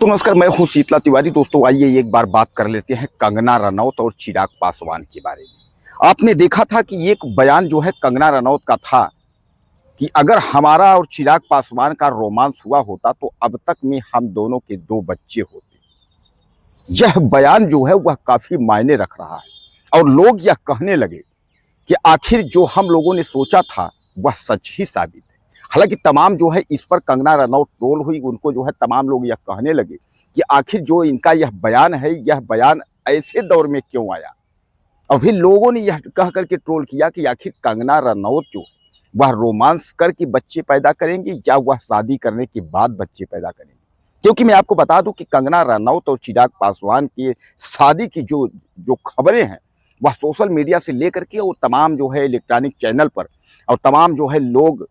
तो नमस्कार, मैं हूं शीतला तिवारी। दोस्तों, आइए एक बार बात कर लेते हैं कंगना रनौत और चिराग पासवान के बारे में। आपने देखा था कि एक बयान जो है कंगना रनौत का था कि अगर हमारा और चिराग पासवान का रोमांस हुआ होता तो अब तक में हम दोनों के 2 बच्चे होते। यह बयान जो है वह काफी मायने रख रहा है और लोग यह कहने लगे कि आखिर जो हम लोगों ने सोचा था वह सच ही साबित है। हालांकि तमाम जो है इस पर कंगना रनौत ट्रोल हुई, उनको जो है तमाम लोग यह कहने लगे कि आखिर जो इनका यह बयान है, यह बयान ऐसे दौर में क्यों आया। और फिर लोगों ने यह कह करके ट्रोल किया कि आखिर कंगना रनौत जो वह रोमांस करके बच्चे पैदा करेंगे या वह शादी करने के बाद बच्चे पैदा करेंगे। क्योंकि मैं आपको बता दूं कि कंगना रनौत और चिराग पासवान की शादी की जो जो खबरें हैं वह सोशल मीडिया से लेकर के और तमाम जो है इलेक्ट्रॉनिक चैनल पर और तमाम जो है लोग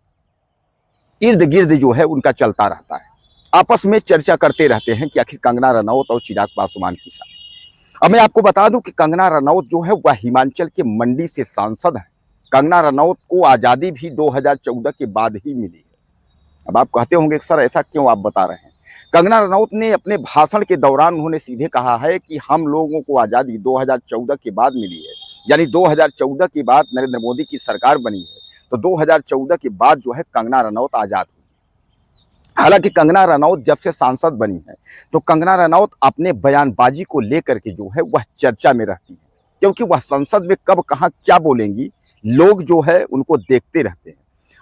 इर्द गिर्द जो है उनका चलता रहता है। आपस में चर्चा करते रहते हैं कि आखिर कंगना रनौत और चिराग पासवान की शादी। अब मैं आपको बता दूं कि कंगना रनौत जो है वह हिमाचल के मंडी से सांसद है। कंगना रनौत को आज़ादी भी 2014 के बाद ही मिली है। अब आप कहते होंगे सर ऐसा क्यों आप बता रहे हैं। कंगना रनौत ने अपने भाषण के दौरान उन्होंने सीधे कहा है कि हम लोगों को आज़ादी 2014 के बाद मिली है, यानी 2014 के बाद नरेंद्र मोदी की सरकार बनी है, तो 2014 के बाद जो है कंगना रनौत आज़ाद हुई। हालांकि कंगना रनौत जब से सांसद बनी है तो कंगना रनौत अपने बयानबाजी को लेकर के जो है वह चर्चा में रहती है, क्योंकि वह संसद में कब कहाँ क्या बोलेंगी लोग जो है उनको देखते रहते हैं।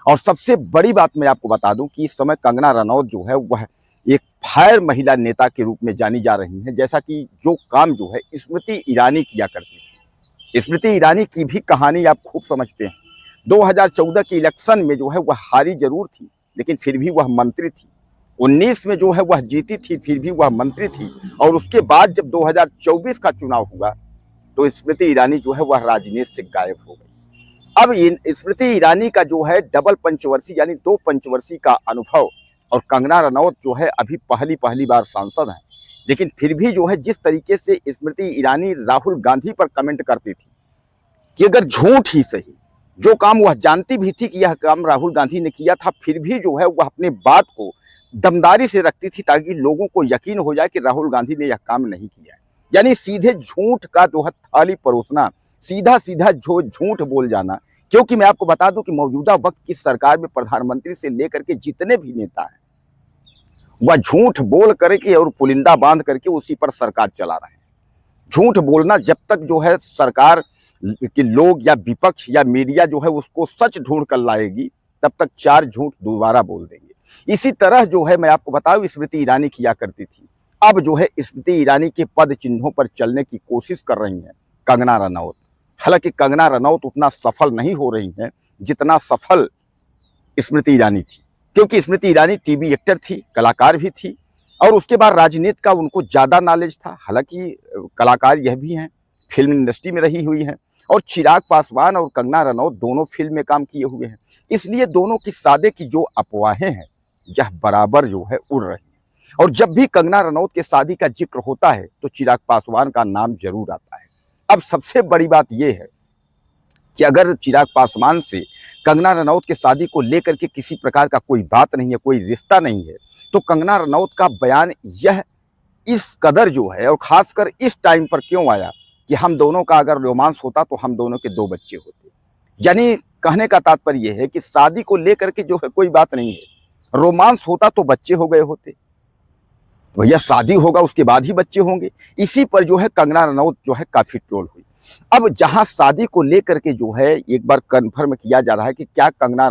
और सबसे बड़ी बात मैं आपको बता दूं कि इस समय कंगना रनौत जो है वह एक फायर महिला नेता के रूप में जानी जा रही हैं। जैसा कि जो काम जो है स्मृति ईरानी किया करती थी, स्मृति ईरानी की भी कहानी आप खूब समझते हैं। 2014 के इलेक्शन में जो है वह हारी जरूर थी, लेकिन फिर भी वह मंत्री थी। 19 में जो है वह जीती थी, फिर भी वह मंत्री थी। और उसके बाद जब 2024 का चुनाव हुआ तो स्मृति ईरानी जो है वह राजनीति से गायब हो गई। अब स्मृति ईरानी का जो है डबल पंचवर्षीय यानी 2 पंचवर्षीय का अनुभव, और कंगना रनौत जो है अभी पहली बार सांसद हैं, लेकिन फिर भी जो है जिस तरीके से स्मृति ईरानी राहुल गांधी पर कमेंट करती थी कि अगर झूठ ही सही, जो काम वह जानती भी थी कि यह काम राहुल गांधी ने किया था, फिर भी जो है वह अपने बात को दमदारी से रखती थी ताकि लोगों को यकीन हो जाए कि राहुल गांधी ने यह काम नहीं किया है। यानी सीधे झूठ का जो है थाली परोसना, सीधा सीधा जो झूठ बोल जाना। क्योंकि मैं आपको बता दूं कि मौजूदा वक्त की सरकार में प्रधानमंत्री से लेकर के जितने भी नेता हैं वह झूठ बोल करके और पुलिंदा बांध करके उसी पर सरकार चला रहे हैं। झूठ बोलना जब तक जो है सरकार कि लोग या विपक्ष या मीडिया जो है उसको सच ढूंढ कर लाएगी, तब तक 4 झूठ दोबारा बोल देंगे। इसी तरह जो है मैं आपको बताऊं स्मृति ईरानी किया करती थी। अब जो है स्मृति ईरानी के पद चिन्हों पर चलने की कोशिश कर रही हैं कंगना रनौत। हालांकि कंगना रनौत उतना सफल नहीं हो रही हैं जितना सफल स्मृति ईरानी थी, क्योंकि स्मृति ईरानी टीवी एक्टर थी, कलाकार भी थी, और उसके बाद राजनीति का उनको ज्यादा नॉलेज था। हालांकि कलाकार यह भी हैं, फिल्म इंडस्ट्री में रही हुई हैं। और चिराग पासवान और कंगना रनौत दोनों फिल्म में काम किए हुए हैं, इसलिए दोनों की शादी की जो अफवाहें हैं यह बराबर जो है उड़ रही है। और जब भी कंगना रनौत के शादी का जिक्र होता है तो चिराग पासवान का नाम जरूर आता है। अब सबसे बड़ी बात यह है कि अगर चिराग पासवान से कंगना रनौत के शादी को लेकर के किसी प्रकार का कोई बात नहीं है, कोई रिश्ता नहीं है, तो कंगना रनौत का बयान यह इस कदर जो है और खासकर इस टाइम पर क्यों आया कि हम दोनों का अगर रोमांस होता तो हम दोनों के 2 बच्चे होते। यानी कहने का तात्पर्य यह है कि शादी को लेकर के जो है कोई बात नहीं है, रोमांस होता तो बच्चे हो गए होते। भैया शादी होगा उसके बाद ही बच्चे होंगे। इसी पर जो है कंगना रनौत जो है काफी ट्रोल हुई। अब जहां शादी को लेकर के जो है एक बार कन्फर्म किया जा रहा है कि क्या कंगना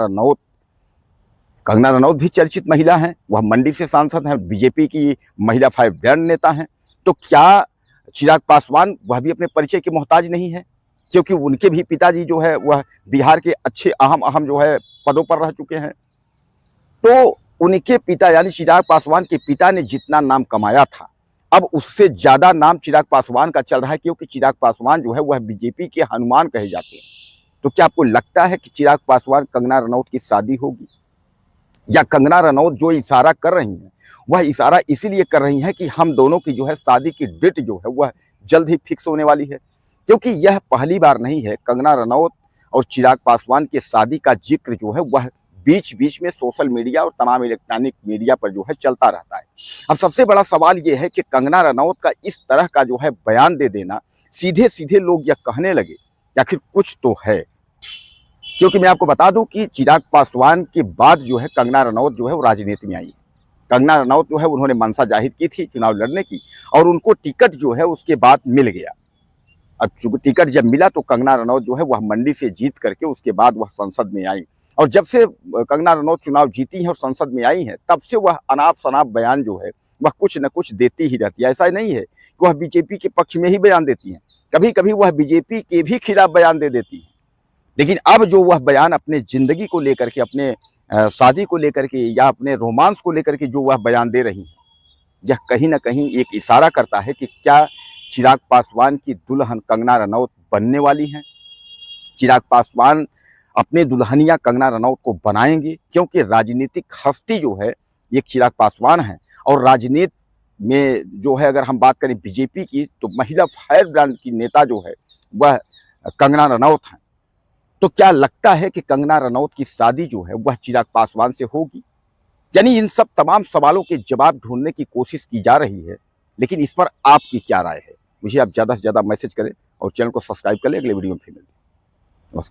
रनौत भी चर्चित महिला हैं, वह मंडी से सांसद हैं, बीजेपी की महिला फायर ब्रांड नेता हैं, तो क्या चिराग पासवान वह भी अपने परिचय के मोहताज नहीं है, क्योंकि उनके भी पिताजी जो है वह बिहार के अच्छे अहम जो है पदों पर रह चुके हैं। तो उनके पिता यानी चिराग पासवान के पिता ने जितना नाम कमाया था, अब उससे ज्यादा नाम चिराग पासवान का चल रहा है, क्योंकि चिराग पासवान जो है वह बीजेपी के हनुमान कहे जाते हैं। तो क्या आपको लगता है कि चिराग पासवान कंगना रनौत की शादी होगी, या कंगना रनौत जो इशारा कर रही हैं वह इशारा इसीलिए कर रही हैं कि हम दोनों की जो है शादी की डेट जो है वह जल्द ही फिक्स होने वाली है? क्योंकि यह पहली बार नहीं है कंगना रनौत और चिराग पासवान की शादी का जिक्र जो है वह बीच बीच में सोशल मीडिया और तमाम इलेक्ट्रॉनिक मीडिया पर जो है चलता रहता है। अब सबसे बड़ा सवाल ये है कि कंगना रनौत का इस तरह का जो है बयान दे देना, सीधे सीधे लोग यह कहने लगे कि आखिर कुछ तो है। क्योंकि मैं आपको बता दूं कि चिराग पासवान के बाद जो है कंगना रनौत जो है वो राजनीति में आई है। कंगना रनौत जो है उन्होंने मंशा जाहिर की थी चुनाव लड़ने की, और उनको टिकट जो है उसके बाद मिल गया। अब चूंकि टिकट जब मिला तो कंगना रनौत जो है वह मंडी से जीत करके उसके बाद वह संसद में आई, और जब से कंगना रनौत चुनाव जीती हैं और संसद में आई हैं, तब से वह अनाप शनाप बयान जो है वह कुछ न कुछ देती ही रहती है। ऐसा नहीं है कि वह बीजेपी के पक्ष में ही बयान देती हैं, कभी कभी वह बीजेपी के भी खिलाफ बयान दे देती हैं। लेकिन अब जो वह बयान अपने जिंदगी को लेकर के, अपने शादी को लेकर के या अपने रोमांस को लेकर के जो वह बयान दे रही हैं, यह कहीं ना कहीं एक इशारा करता है कि क्या चिराग पासवान की दुल्हन कंगना रनौत बनने वाली हैं। चिराग पासवान अपने दुल्हनिया कंगना रनौत को बनाएंगे, क्योंकि राजनीतिक हस्ती जो है एक चिराग पासवान है, और राजनीति में जो है अगर हम बात करें बीजेपी की, तो महिला फायर ब्रांड की नेता जो है वह कंगना रनौत हैं। तो क्या लगता है कि कंगना रनौत की शादी जो है वह चिराग पासवान से होगी? यानी इन सब तमाम सवालों के जवाब ढूंढने की कोशिश की जा रही है, लेकिन इस पर आपकी क्या राय है? मुझे आप ज़्यादा से ज़्यादा मैसेज करें और चैनल को सब्सक्राइब करें। अगले वीडियो में फिर मिलते हैं।